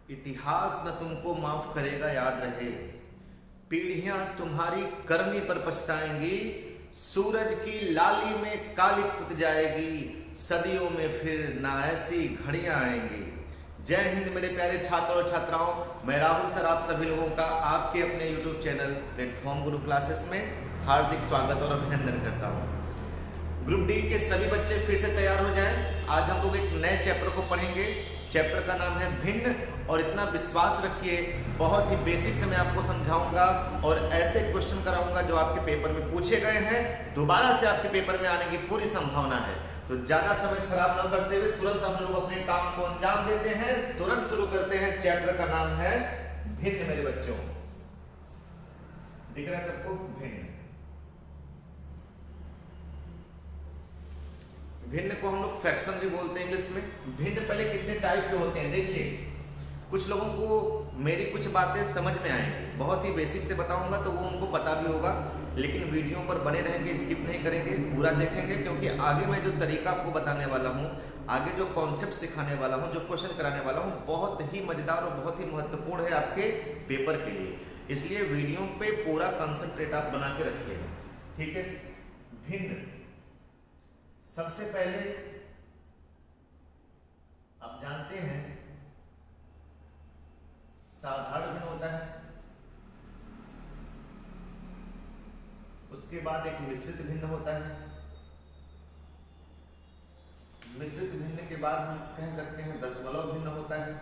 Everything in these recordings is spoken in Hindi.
इतिहास न तुमको माफ करेगा, याद रहे। पीढ़ियां तुम्हारी करनी पर पछताएंगी, सूरज की लाली में काली पुत जाएगी, सदियों में फिर ना ऐसी घड़ियां आएंगी। जय हिंद मेरे प्यारे छात्र और छात्राओं, मैं राहुल सर आप सभी लोगों का आपके अपने YouTube चैनल प्लेटफॉर्म गुरु क्लासेस में हार्दिक स्वागत और अभिनंदन करता हूँ। ग्रुप डी के सभी बच्चे फिर से तैयार हो जाएं। आज हम लोग एक नए चैप्टर को पढ़ेंगे। चैप्टर का नाम है भिन्न, और इतना विश्वास रखिए बहुत ही बेसिक से मैं आपको समझाऊंगा और ऐसे क्वेश्चन कराऊंगा जो आपके पेपर में पूछे गए हैं, दोबारा से आपके पेपर में आने की पूरी संभावना है। तो ज्यादा समय खराब न करते हुए तुरंत हम लोग अपने काम को अंजाम देते हैं, तुरंत शुरू करते हैं। चैप्टर का नाम है भिन्न मेरे बच्चों, दिख रहा है सबको? भिन्न। भिन्न को हम लोग फ्रैक्शन भी बोलते हैं इंग्लिश में। भिन्न पहले कितने टाइप के होते हैं देखिए, कुछ लोगों को मेरी कुछ बातें समझ में आएंगी, बहुत ही बेसिक से बताऊंगा तो वो उनको पता भी होगा, लेकिन वीडियो पर बने रहेंगे, स्किप नहीं करेंगे, पूरा देखेंगे, क्योंकि आगे मैं जो तरीका आपको बताने वाला हूँ, आगे जो कॉन्सेप्ट सिखाने वाला हूँ, जो क्वेश्चन कराने वाला हूँ, बहुत ही मजेदार और बहुत ही महत्वपूर्ण है आपके पेपर के लिए। इसलिए वीडियो पे पूरा कंसंट्रेट आप बना के रखिएगा, ठीक है। भिन्न, सबसे पहले आप जानते हैं साधारण भिन्न होता है, उसके बाद एक मिश्रित भिन्न होता है, मिश्रित भिन्न के बाद हम कह सकते हैं दशमलव भिन्न होता है,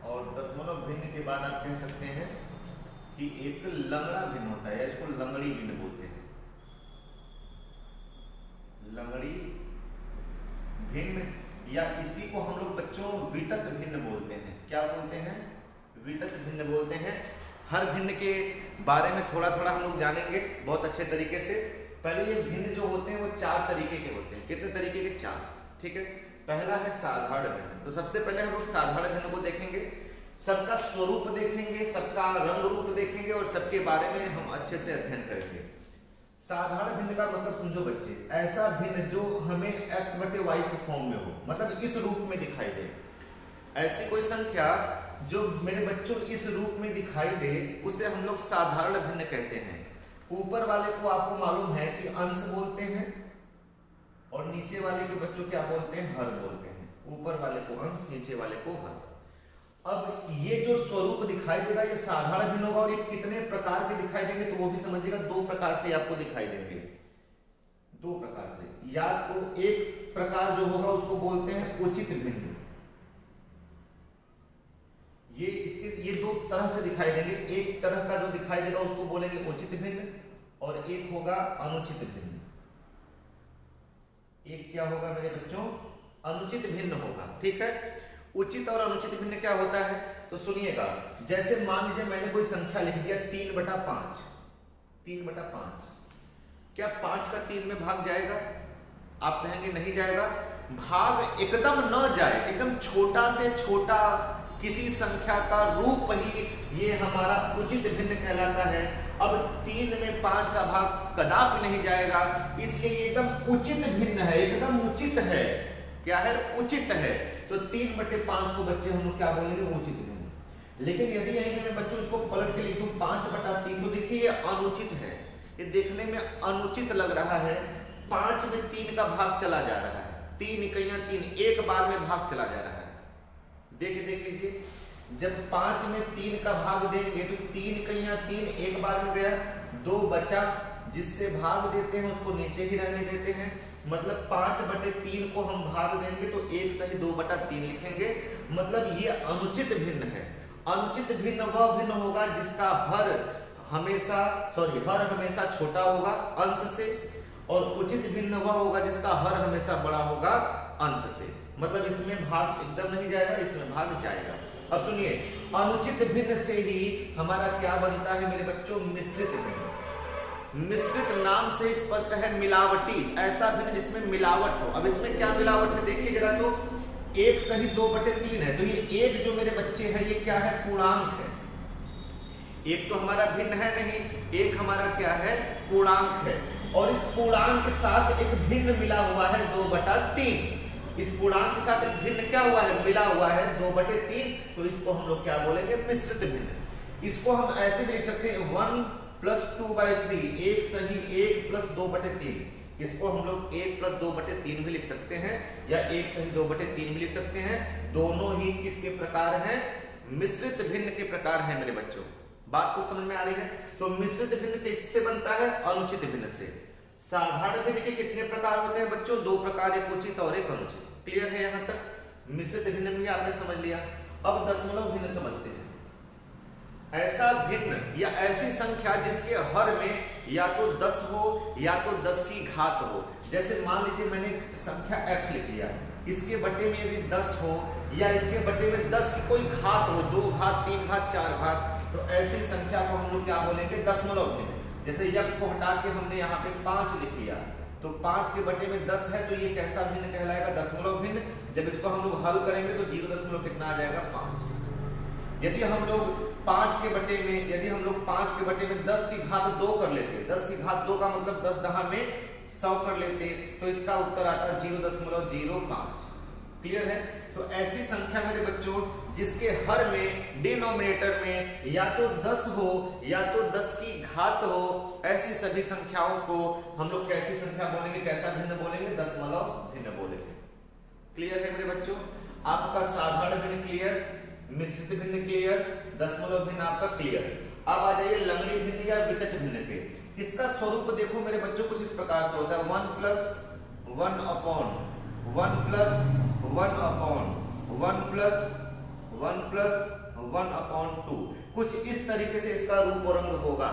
और दशमलव भिन्न के बाद आप कह सकते हैं कि एक लंगड़ा भिन्न होता है, इसको लंगड़ी भिन्न बोलते हैं। लंगड़ी भिन्न, या इसी को हम लोग बच्चों वितत भिन्न बोलते हैं। क्या बोलते हैं? वितत भिन्न बोलते हैं। हर भिन्न के बारे में थोड़ा थोड़ा हम लोग जानेंगे बहुत अच्छे तरीके से। पहले ये भिन्न जो होते हैं वो 4 तरीके के होते हैं। कितने तरीके के? 4, ठीक है। पहला है साधारण भिन्न। तो सबसे पहले हम लोग साधारण भिन्न को देखेंगे, सबका स्वरूप देखेंगे, सबका रंग रूप देखेंगे और सबके बारे में हम अच्छे से अध्ययन करेंगे। साधारण भिन्न का मतलब समझो बच्चे, ऐसा भिन्न जो हमें x/y के फॉर्म में हो, मतलब इस रूप में दिखाई दे। ऐसी कोई संख्या जो मेरे बच्चों इस रूप में दिखाई दे उसे हम लोग साधारण भिन्न कहते हैं। ऊपर वाले को आपको मालूम है कि अंश बोलते हैं, और नीचे वाले के बच्चों क्या बोलते हैं? हर बोलते हैं। ऊपर वाले को अंश, नीचे वाले को हर। अब ये जो स्वरूप दिखाई देगा ये साधारण भिन्न होगा, और ये कितने प्रकार के दिखाई देंगे तो वो भी समझिएगा। 2 प्रकार से आपको दिखाई देंगे, 2 प्रकार से। या तो एक प्रकार जो होगा उसको बोलते हैं उचित भिन्न, ये 2 तरह से दिखाई देंगे। एक तरह का जो दिखाई देगा उसको बोलेंगे उचित भिन्न, और एक होगा अनुचित भिन्न। एक क्या होगा मेरे बच्चों? अनुचित भिन्न होगा, ठीक है। उचित और अनुचित भिन्न क्या होता है तो सुनिएगा। जैसे मान लीजिए मैंने कोई संख्या लिख दिया 3/5, 3/5, क्या 5 का 3 में भाग जाएगा? आप कहेंगे नहीं जाएगा। भाग एकदम न जाए, एकदम छोटा से छोटा किसी संख्या का रूप ही ये हमारा उचित भिन्न कहलाता है। अब 3 में 5 का भाग कदापि नहीं जाएगा, इसलिए ये एकदम उचित भिन्न है, एकदम उचित है। क्या है? उचित है। तो 3/5 को बच्चे हम लोग क्या बोलेंगे? उचित भिन्न। लेकिन यदि यहीं मैं बच्चों इसको पलट के लिख दूं 5/3, तो देखिए ये अनुचित है, ये देखने में अनुचित लग रहा है। 5 में 3 का भाग चला जा रहा है, 3 इकाइयां 3 एक बार में भाग चला जा रहा है। देख लीजिए, जब 5 में 3 का भाग देंगे तो 3 इकाइयां 3 एक बार में गया, 2 बचा, जिससे भाग देते हैं उसको नीचे ही रहने देते हैं। मतलब 5/3 को हम भाग देंगे तो 1 सही 2/3 लिखेंगे। मतलब ये अनुचित भिन्न है। अनुचित भिन्न वह भिन्न होगा जिसका हर हमेशा छोटा होगा अंश से, और उचित भिन्न वह होगा जिसका हर हमेशा बड़ा होगा अंश से। मतलब इसमें भाग एकदम नहीं जाएगा, इसमें भाग जाएगा। अब सुनिए, अनुचित भिन्न से ही हमारा क्या बनता है मेरे बच्चों? मिश्रित भिन्न। मिश्रित नाम से स्पष्ट है, मिलावटी, ऐसा भिन्न जिसमें मिलावट हो। अब इसमें क्या मिलावट है देखिए जरा, तो 1 सही 2/3 है, तो ये 1 जो मेरे बच्चे है ये क्या है? पूर्णांक है। 1 तो हमारा भिन्न है नहीं, 1 हमारा क्या है? पूर्णांक है। और इस पूर्णांक के साथ एक भिन्न मिला हुआ है 2/3। इस पूर्णांक के साथ एक भिन्न क्या हुआ है, मिला हुआ है 2/3, तो इसको हम लोग क्या बोलेंगे, मिश्रित भिन्न। इसको हम ऐसे भी लिख सकते हैं 1 + 2/3, 1 सही 1 + 2/3। इसको हम लोग 1 + 2/3 भी लिख सकते हैं या 1 सही 2/3 भी लिख सकते हैं। दोनों ही किसके प्रकार हैं, मिश्रित भिन्न के प्रकार हैं मेरे बच्चों। बात कुछ समझ में आ रही है। तो मिश्रित भिन्न किससे बनता है, अनुचित भिन्न से। साधारण भिन्न के कितने प्रकार होते हैं बच्चों, 2 प्रकार, एक उचित और एक अनुचित। क्लियर है यहां तक। मिश्रित भिन्न भी आपने समझ लिया। अब दशमलव भिन्न समझते हैं। ऐसा भिन्न या ऐसी संख्या जिसके हर में या तो 10 हो या तो 10 की घात हो। जैसे मान लीजिए मैंने संख्या x लिख लिया, इसके बटे में यदि 10 हो या इसके बटे में 10 की कोई घात हो, 2 घात 3 घात 4 घात, तो ऐसी संख्या को हम लोग क्या बोलेंगे, दशमलव भिन्न। जैसे x को हटा के हमने यहाँ पे 5 लिख लिया, तो 5 के बटे में 10 है, तो ये कैसा भिन्न कहलाएगा, दशमलव भिन्न। जब इसको हम लोग हल करेंगे तो 0 कितना आ जाएगा, 5। यदि हम लोग 5 के बटे में 10 की घात 2 कर लेते, 10 की घात 2 का मतलब 10 दहा में 100 कर लेते, तो इसका उत्तर आता 0.05। क्लियर है। तो ऐसी संख्या मेरे बच्चों जिसके हर में डिनोमिनेटर में या तो 10 हो या तो 10 की घात हो, ऐसी सभी संख्याओं को हम लोग कैसी संख्या बोलेंगे, कैसा भिन्न बोलेंगे, दशमलव भिन्न बोलेंगे। क्लियर है मेरे बच्चों। आपका साधारण भिन्न क्लियर, मिश्रित भिन्न क्लियर, दशमलव भिन्न आपका क्लियर। अब आ जाइए लंगड़ी भिन्न या वितत भिन्न पे। इसका स्वरूप देखो मेरे बच्चों कुछ इस प्रकार से होता है, 1 + 1 अपॉन 1 + 1 अपॉन 1 + 1 + 1 अपॉन 2। कुछ इस तरीके से इसका रूप और रंग होगा।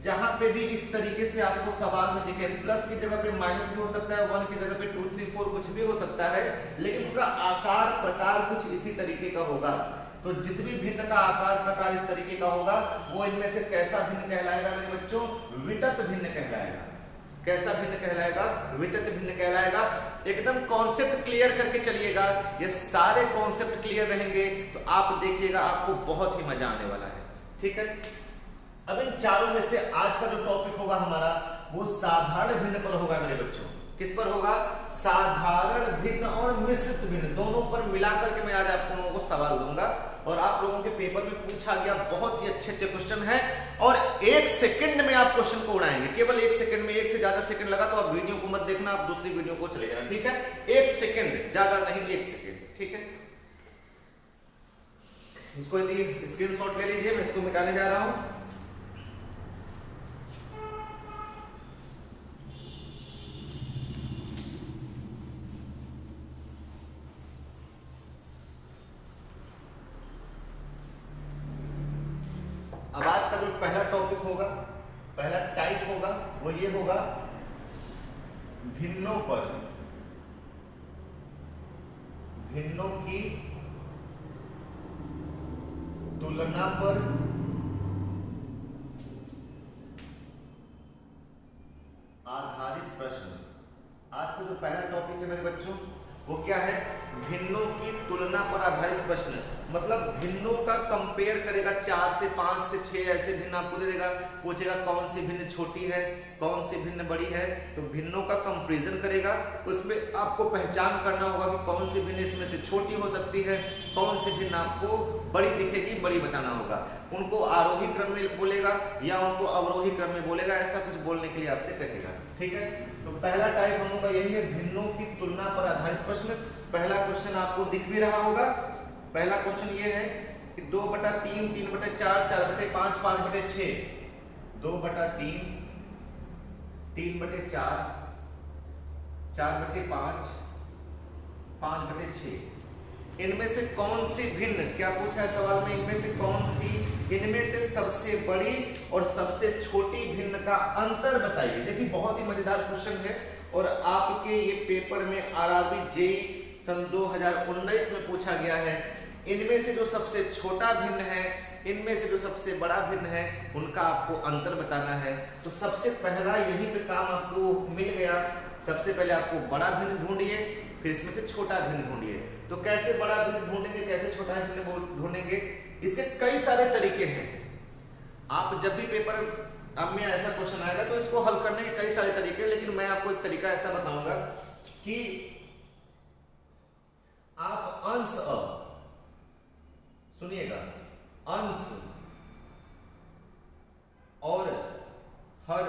जहां पे भी इस तरीके से आपको सवाल में दिखे, प्लस की जगह पे माइनस भी हो सकता है, 1 की जगह पे 2, 3, 4 कुछ भी हो सकता है, लेकिन उसका आकार प्रकार कुछ इसी तरीके का होगा। तो जिस भी भिन्न का आकार प्रकार इस तरीके का होगा, वो इनमें से कैसा भिन्न कहलाएगा मेरे बच्चों, वितत भिन्न कहलाएगा। कैसा भिन्न कहलाएगा, वितत भिन्न कहलाएगा। एकदम कॉन्सेप्ट क्लियर करके चलिएगा, ये सारे कॉन्सेप्ट क्लियर रहेंगे तो आप देखिएगा आपको बहुत ही मजा आने वाला है। ठीक है। अब इन चारों में से आज का जो टॉपिक होगा हमारा, वो साधारण भिन्न पर होगा मेरे बच्चों। किस पर होगा, साधारण भिन्न और मिश्रित भिन्न, दोनों पर मिलाकर के मैं आज आप लोगों को सवाल दूंगा। और आप लोगों के पेपर में पूछा गया बहुत ही अच्छे अच्छे क्वेश्चन है, और 1 सेकंड में आप क्वेश्चन को उड़ाएंगे। केवल 1 सेकंड में, 1 से ज्यादा सेकंड लगा तो आप वीडियो को मत देखना, आप दूसरी वीडियो को चले जाना। ठीक है। 1 सेकंड, ज्यादा नहीं, 1 सेकंड। ठीक है। इसको यदि स्क्रीनशॉट ले लीजिए, मैं इसको मिटाने जा रहा हूं। अब आज का जो पहला टॉपिक होगा, पहला टाइप होगा, वो ये होगा भिन्नों पर, भिन्नों की तुलना पर आधारित प्रश्न। आज का जो पहला टॉपिक है मेरे बच्चों, वो क्या है, भिन्नों की तुलना पर आधारित प्रश्न। मतलब भिन्नों का कंपेयर करेगा, 4 से 5 से 6 ऐसे भिन्न आपको दे देगा, पूछेगा कौन सी भिन्न छोटी है, कौन सी भिन्न बड़ी है, तो भिन्नों का कंपैरिजन करेगा। उसमें आपको पहचान करना होगा कि कौन सी भिन्न इसमें से छोटी हो सकती है, कौन सी भिन्न आपको बड़ी दिखेगी, बड़ी बताना होगा। उनको आरोही क्रम में बोलेगा या उनको अवरोही क्रम में बोलेगा, ऐसा कुछ बोलने के लिए आपसे कहेगा। ठीक है। तो पहला टाइप हम लोग का यही है, भिन्नों की तुलना पर आधारित प्रश्न। पहला क्वेश्चन आपको दिख भी रहा होगा। पहला क्वेश्चन ये है कि 2/3, 3/4, 4/5, 5/6, 2/3, 3/4, 4/5, 5/6, इनमें से कौन सी भिन्न, क्या पूछा है सवाल में, इनमें से कौन सी, इनमें से सबसे बड़ी और सबसे छोटी भिन्न का अंतर बताइए। देखिए बहुत ही मजेदार क्वेश्चन है, और आपके ये पेपर में आरआरबी जेईई सन 2019 में पूछा गया है। इनमें से जो सबसे छोटा भिन्न है, इनमें से जो सबसे बड़ा भिन्न है, उनका आपको अंतर बताना है। तो सबसे पहला यहीं पे काम आपको मिल गया। सबसे पहले आपको बड़ा भिन्न ढूंढिए, फिर इसमें से छोटा भिन्न ढूंढिए। तो कैसे बड़ा भिन्न ढूंढेंगे, कैसे छोटा भिन्न ढूंढेंगे, इसके कई सारे तरीके हैं। आप जब भी पेपर अब में ऐसा क्वेश्चन आएगा तो इसको हल करने के कई सारे तरीके, लेकिन मैं आपको एक तरीका ऐसा बताऊंगा कि अंश सुनिएगा, अंश और हर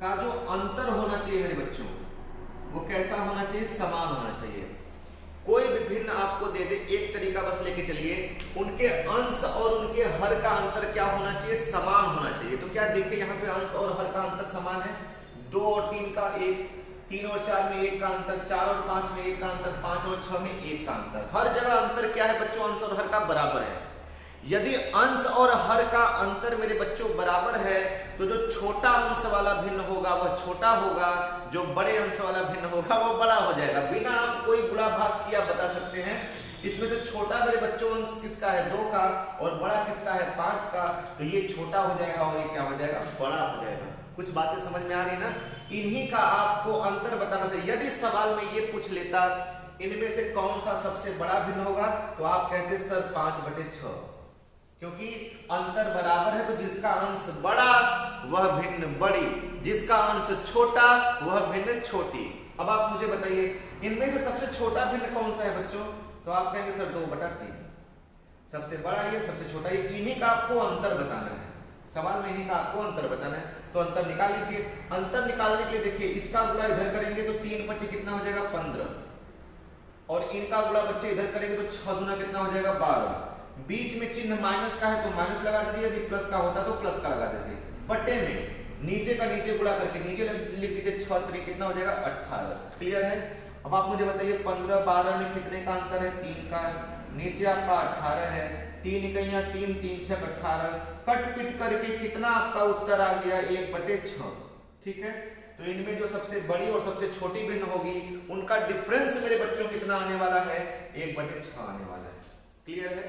का जो अंतर होना चाहिए मेरे बच्चों, वो कैसा होना चाहिए? समान होना चाहिए। कोई भी भिन्न आपको दे दे, एक तरीका बस लेके चलिए, उनके अंश और उनके हर का अंतर क्या होना चाहिए? समान होना चाहिए। तो क्या देखिए यहाँ पे अंश और हर का अंतर समान है, 2 और 3 का 1, 3 और 4 में 1 का अंतर, 4 और 5 में 1 का अंतर, 5 और 6 में 1 का अंतर। हर जगह अंतर क्या है बच्चों? अंश और हर का बराबर है। यदि अंश और हर का अंतर मेरे बच्चों बराबर है, तो जो छोटा अंश वाला भिन्न होगा वह छोटा होगा, जो बड़े अंश वाला भिन्न होगा वह बड़ा हो जाएगा। बिना आप कोई गुणा भाग किया बता सकते हैं इसमें से छोटा मेरे बच्चों अंश किसका है? 2 का, और बड़ा किसका है? 5 का। तो ये छोटा हो जाएगा और ये क्या हो जाएगा? बड़ा हो जाएगा। कुछ बातें समझ में आ रही ना? इन्हीं का आपको अंतर बताना था। यदि सवाल में ये पूछ लेता इनमें से कौन सा सबसे बड़ा भिन्न होगा, तो आप कहते सर 5/6, क्योंकि अंतर बराबर है। तो जिसका अंश बड़ा वह भिन्न बड़ी, जिसका अंश छोटा वह भिन्न छोटी। अब आप मुझे बताइए इनमें से सबसे छोटा भिन्न कौन सा है बच्चों? तो आप कहेंगे सर 2/3। सबसे बड़ा ये, सबसे छोटा ये, इन्हीं का आपको अंतर बताना है। सवाल में इन्हीं का आपको अंतर बताना है। तो अंतर निकाल लीजिए। अंतर निकालने के लिए देखिए, इसका गुणा इधर करेंगे तो 3 × 5 कितना हो जाएगा? 15, और इनका गुणा बच्चे इधर करेंगे तो 6 दूना कितना हो जाएगा? 12। बीच में चिन्ह माइनस का है तो माइनस लगा दीजिए, यदि प्लस का होता तो प्लस का लगा देते। बटे में नीचे का नीचे गुणा करके नीचे लिख दीजिए 6 3 कितना हो जाएगा? 18। क्लियर है? अब आप मुझे बताइए 15 12 में कितने का अंतर है? 3 का। नीचे आपका 18 है, 3 इकाइयां 3 3 6 18, कट पिट करके कितना आपका उत्तर आ गया? 1/6। ठीक है? तो इनमें जो सबसे बड़ी और सबसे छोटी भिन्न होगी उनका डिफरेंस मेरे बच्चों कितना आने वाला है? 1/6 आने वाला है। क्लियर है?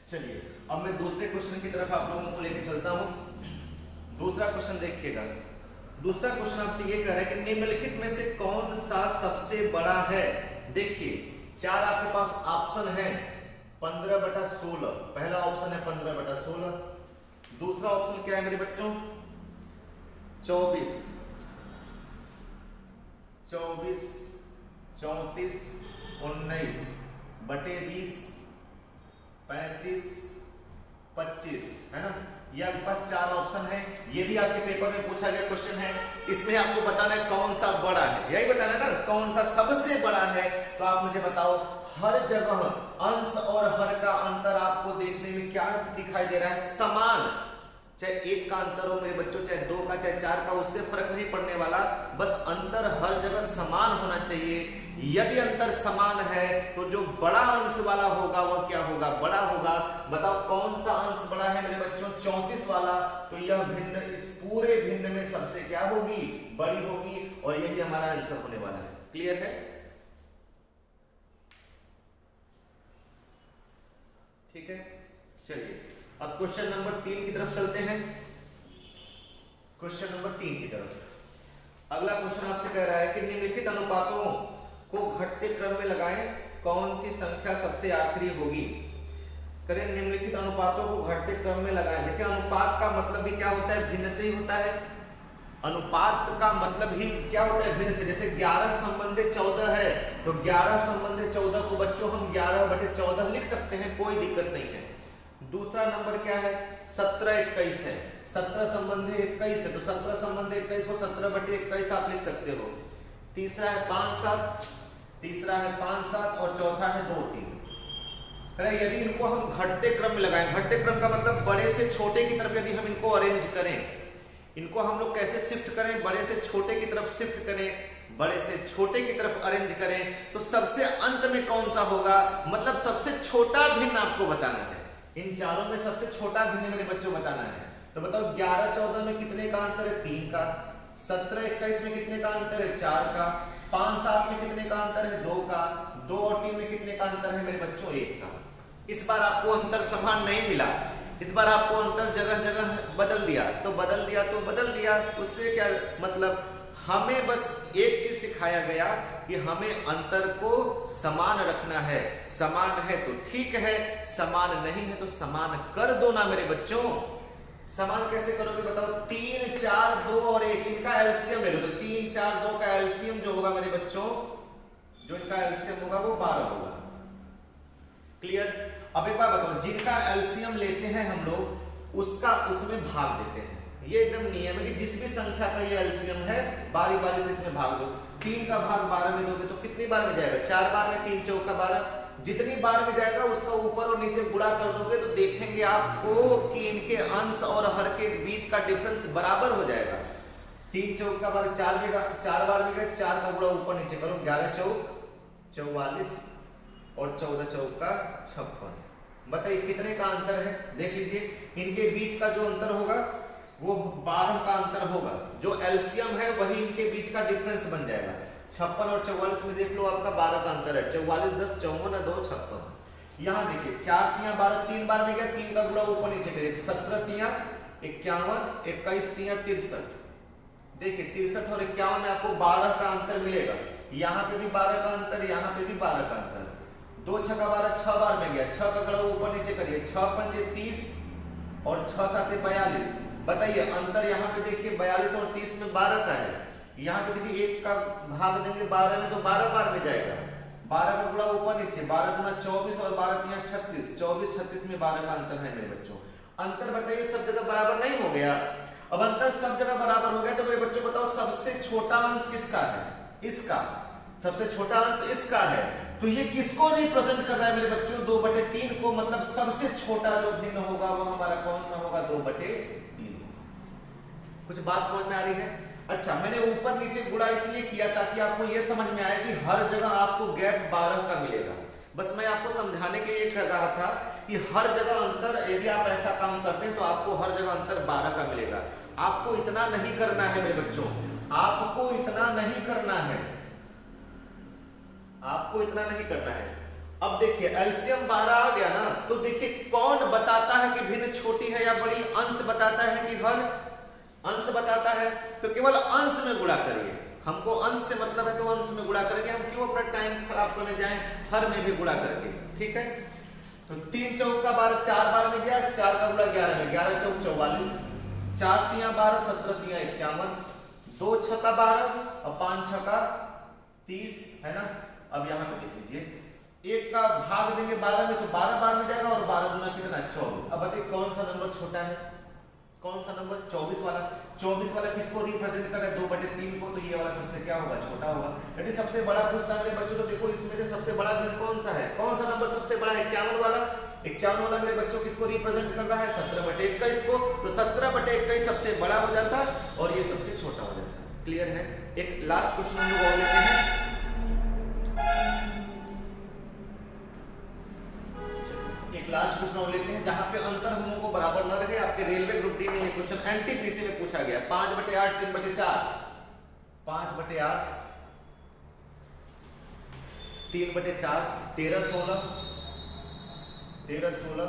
चलिए अब मैं दूसरे क्वेश्चन की तरफ आप लोगों को लेकर चलता हूं। दूसरा क्वेश्चन देखिएगा। दूसरा क्वेश्चन आपसे ये कह रहा है कि निम्नलिखित में से कौन सा सबसे बड़ा है? देखिए 4 आपके पास ऑप्शन है, 15/16 पहला ऑप्शन है 15/16। दूसरा ऑप्शन क्या है मेरे बच्चों? 24, 24, 34, 19/20, 35, 25 है ना? ये आपके पास 4 ऑप्शन है। ये भी आपके पेपर में पूछा गया क्वेश्चन है। इसमें आपको बताना है कौन सा बड़ा है, यही बताना है ना, कौन सा सबसे बड़ा है। तो आप मुझे बताओ, हर जगह अंश और हर का अंतर आपको देखने में क्या दिखाई दे रहा है? समान। चाहे 1 का अंतर हो मेरे बच्चों, चाहे 2 का, चाहे 4 का, उससे फर्क नहीं पड़ने वाला। बस अंतर हर जगह समान होना चाहिए। यदि अंतर समान है तो जो बड़ा अंश वाला होगा वह क्या होगा? बड़ा होगा। बताओ कौन सा अंश बड़ा है मेरे बच्चों? 34 वाला। तो यह भिन्न इस पूरे भिन्न में सबसे क्या होगी? बड़ी होगी, और यही हमारा आंसर होने वाला है। क्लियर है? ठीक है, चलिए अब क्वेश्चन नंबर 3 की तरफ चलते हैं। क्वेश्चन नंबर 3 की तरफ अगला क्वेश्चन आपसे कह रहा है कि निम्नलिखित अनुपातों को घटते क्रम में लगाएं, कौन सी संख्या सबसे आखिरी होगी? करें निम्नलिखित अनुपातों को घटते क्रम में लगाएं। देखिए अनुपात का मतलब भी क्या होता है? भिन्न से ही होता है। अनुपात का मतलब ही क्या होता है? भिन्न से। जैसे 11 संबंधित 14 है तो 11 संबंधित 14 को बच्चों हम 11/14 लिख सकते हैं, कोई दिक्कत नहीं है। दूसरा नंबर क्या है? 17/21 है। 17 संबंधी 21 है तो 17 संबंधी 21 को 17/21 आप लिख सकते हो। तीसरा है 5/7, तीसरा है 5/7 और चौथा है 2/3। यदि इनको हम घटते क्रम में लगाएं, घटते क्रम का मतलब बड़े से छोटे की तरफ यदि हम इनको अरेंज करें, इनको हम लोग कैसे शिफ्ट करें? बड़े से छोटे की तरफ शिफ्ट करें, बड़े से छोटे की तरफ अरेंज करें, तो सबसे अंत में कौन सा होगा? मतलब सबसे छोटा भिन्न आपको बताना है। इन चारों में सबसे छोटा भिन्न मेरे बच्चों बताना है। तो बताओ 11-14 में कितने का अंतर है? 3 का। 17-21 में कितने का अंतर है? 4 का। 5-7 में कितने का अंतर है? 2 का। 2 और 3 में कितने का अंतर है मेरे बच्चों? 1 का। इस बार आपको अंतर समान नहीं मिला, इस बार आपको अंतर जगह जगह बदल दिया। तो बदल दिया, उससे क्या मतलब? हमें बस एक चीज सिखाया गया कि हमें अंतर को समान रखना है। समान है तो ठीक है, समान नहीं है तो समान कर दो ना मेरे बच्चों। समान कैसे करोगे बताओ? 3 4 2 और 1 इनका एलसीएम ले लो। तो 3 4 2 का एलसीएम जो होगा मेरे बच्चों, जो इनका एलसीएम होगा वो 12 होगा। क्लियर? अब एक बात बताओ, जिनका एलसीएम लेते हैं हम लोग उसका उसमें भाग देते हैं। ये एकदम नियम है कि जिस भी संख्या का ये एलसीएम है बारी बारी से इसमें भाग दो। 3 का भाग 12 में दोगे तो कितनी बार में जाएगा? 4 बार में। 3 चौका 12, जितनी बार में जाएगा उसका ऊपर और नीचे गुणा कर दोगे तो देखेंगे आपको कि इनके अंश और हर के बीच का डिफरेंस बराबर हो जाएगा। 3 चौका 12 4 बार में गए, 4 का गुणा ऊपर नीचे करो, 11 चौक 44 और 14 चौका 56। बताइए कितने का अंतर है? देख लीजिए, इनके बीच का जो अंतर होगा वो 12 का अंतर होगा। जो एलसीएम है वही इनके बीच का डिफरेंस बन जाएगा। 56 और 44 में देख लो आपका 12 का अंतर है। 44 10 54 2 56। यहाँ देखिए 4 तिया 12, 3 बार में गया, 3 का गुणा ऊपर नीचे करिए, 17 तिया 51, 21 तिया 63। देखिए 63 और 51 में आपको 12 का अंतर मिलेगा। यहाँ पे भी 12 का अंतर, यहाँ पे भी 12 का अंतर। 2 6 का 12 6 बार में गया, 6 का गुणा ऊपर नीचे करिए, 6 पंजे 30 और 6 7 42। बताइए अंतर यहाँ पे देखिए 42 और 30 में 12 का है। यहाँ पे देखिए 1 का भाग देंगे 12 में तो 12 बार में जाएगा। 12 का गुणा ऊपर नीचे, 12 गुना 24 और 12 तिया 36, 24 36 में 12 का अंतर है मेरे बच्चों। अंतर बताइए सब जगह बराबर नहीं हो गया? अब अंतर सब जगह बराबर हो गया तो मेरे बच्चों बताओ सबसे छोटा अंश किसका है? इसका। सबसे छोटा अंश इसका है। तो ये किसको रिप्रेजेंट कर रहा है मेरे बच्चों? 2/3 को। मतलब सबसे छोटा जो भिन्न होगा वो हमारा कौन सा होगा? 2/3। कुछ बात समझ में आ रही है? अच्छा, मैंने ऊपर नीचे गुणा इसलिए किया ताकि आपको यह समझ में आए कि हर जगह आपको गैप 12 का मिलेगा। बस मैं आपको समझाने के लिए कर रहा था कि हर जगह अंतर, यदि आप ऐसा काम करते हैं तो आपको हर जगह अंतर 12 का मिलेगा। आपको इतना नहीं करना है मेरे बच्चों, आपको इतना नहीं करना है, आपको इतना नहीं करना है। अब देखिए एलसीएम 12 आ गया ना, तो देखिए कौन बताता है कि भिन्न छोटी है या बड़ी? अंश बताता है कि हर? अंश बताता है। तो केवल अंश में गुणा करिए। हमको अंश से मतलब है तो अंश में गुणा करेंगे। हम क्यों अपना टाइम खराब करने जाएं हर में भी गुणा करके? ठीक है। तो 3 चौका 12 4 बार में गया, 4 का गुणा 11 में, 11 चौक 44, 4 तिया 12, 17 तिया 51, 2 6 का 12 और 5 6 का 30 है ना। अब यहाँ पे देख लीजिए 1 का भाग देंगे 12 में तो 12 बार में जाएगा और 12 गुना कितना? 24। अब बताइए कौन सा नंबर छोटा है? कौन सा नंबर? 24 वाला। 24 वाला किसको रिप्रेजेंट कर रहा है? 2/3 को। तो ये वाला सबसे क्या होगा? छोटा होगा। यदि सबसे बड़ा पूछता है मेरे बच्चों तो देखो इसमें से सबसे बड़ा भिन्न कौन सा है? कौन सा नंबर सबसे बड़ा है? 51 वाला। 51 वाला मेरे बच्चों किसको रिप्रेजेंट कर रहा है? 17/21 को। तो 17/21 सबसे बड़ा हो जाता और ये सबसे छोटा हो जाता। क्लियर है? एक लास्ट क्वेश्चन हम लोग और लेते हैं। एक लास्ट क्वेश्चन और लेते हैं जहां पे अंतर हम लोगों को बराबर न रहे। आपके रेलवे ग्रुप डी में ये क्वेश्चन एनटीपीसी में पूछा गया। 5/8 3/4, 5/8 3/4, 13 16, 13 16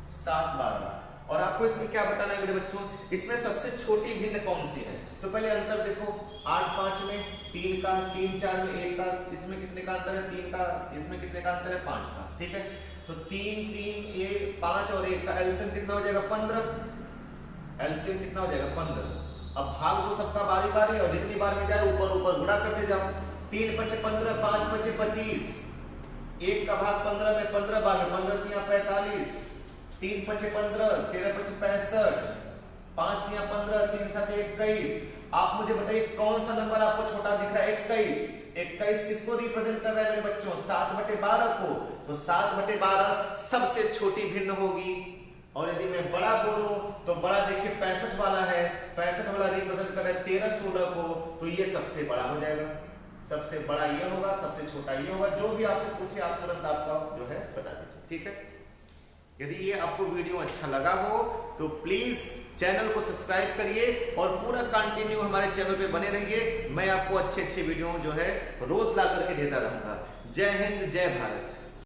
7 12। और आपको इसमें क्या बताना है मेरे बच्चों? इसमें सबसे छोटी भिन्न कौन सी है? तो पहले अंतर देखो। 8 5 में 3 का, 3 4 में 1 का, इसमें कितने का अंतर है? 3 का। इसमें कितने का अंतर है? 5 का। ठीक है। तो 3 3 1 5 और 1 का एलसीएम कितना हो जाएगा? 15। एलसीएम कितना हो जाएगा? 15। अब भाग दो सबका बारी बारी और जितनी बार में जाए ऊपर ऊपर गुणा करते जाओ। 3 5 15, 5 5 25, 1 का भाग 15 में, 15 बार में, 15 तिया 45, 3 5 15, 13 5 65, 5 तिया 15, 3 7 21। आप मुझे बताइए कौन सा नंबर आपको छोटा दिख रहा है? 21। 21 किसको रिप्रेजेंट कर रहा है मेरे बच्चों? 7/12 को। तो 7/12 सबसे छोटी भिन्न होगी। और यदि मैं बड़ा बोलूं तो बड़ा देखिए 65 वाला है। 65 वाला रिप्रेजेंट कर रहा है 13 16 को। तो ये सबसे बड़ा हो जाएगा। सबसे बड़ा ये होगा, सबसे छोटा ये होगा। जो भी आपसे पूछे आप तुरंत आपका जो है बता दीजिए। ठीक है। यदि ये आपको वीडियो अच्छा लगा हो तो प्लीज चैनल को सब्सक्राइब करिए और पूरा कंटिन्यू हमारे चैनल पे बने रहिए। मैं आपको अच्छे वीडियो जो है रोज ला करके देता रहूंगा। जय हिंद, जय भारत।